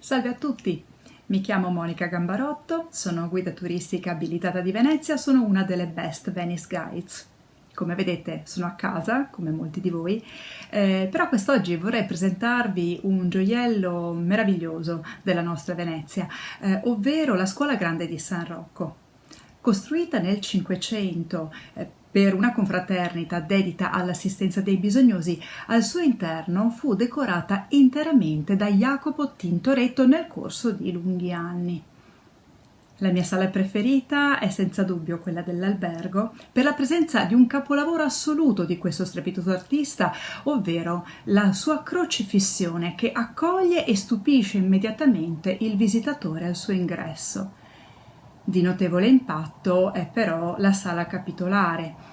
Salve a tutti, mi chiamo Monica Gambarotto, sono guida turistica abilitata di Venezia, sono una delle Best Venice Guides. Come vedete sono a casa, come molti di voi, però quest'oggi vorrei presentarvi un gioiello meraviglioso della nostra Venezia, ovvero la Scuola Grande di San Rocco. Costruita nel Cinquecento per una confraternita dedita all'assistenza dei bisognosi, al suo interno fu decorata interamente da Jacopo Tintoretto nel corso di lunghi anni. La mia sala preferita è senza dubbio quella dell'albergo, per la presenza di un capolavoro assoluto di questo strepitoso artista, ovvero la sua crocifissione che accoglie e stupisce immediatamente il visitatore al suo ingresso. Di notevole impatto è però la sala capitolare.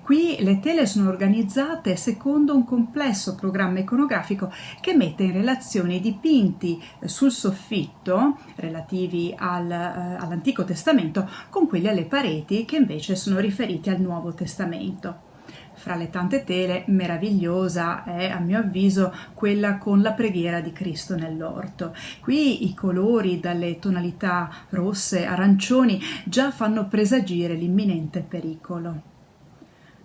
Qui le tele sono organizzate secondo un complesso programma iconografico che mette in relazione i dipinti sul soffitto relativi all'Antico Testamento con quelli alle pareti che invece sono riferiti al Nuovo Testamento. Fra le tante tele, meravigliosa è a mio avviso quella con la preghiera di Cristo nell'orto. Qui i colori dalle tonalità rosse, arancioni già fanno presagire l'imminente pericolo.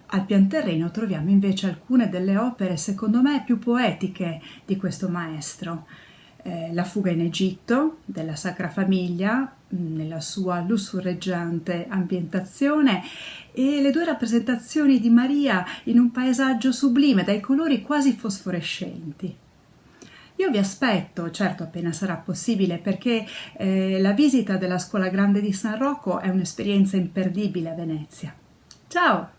Al pian terreno troviamo invece alcune delle opere secondo me più poetiche di questo maestro. La fuga in Egitto della Sacra Famiglia nella sua lussureggiante ambientazione e le due rappresentazioni di Maria in un paesaggio sublime dai colori quasi fosforescenti. Io vi aspetto, certo appena sarà possibile, perché la visita della Scuola Grande di San Rocco è un'esperienza imperdibile a Venezia. Ciao!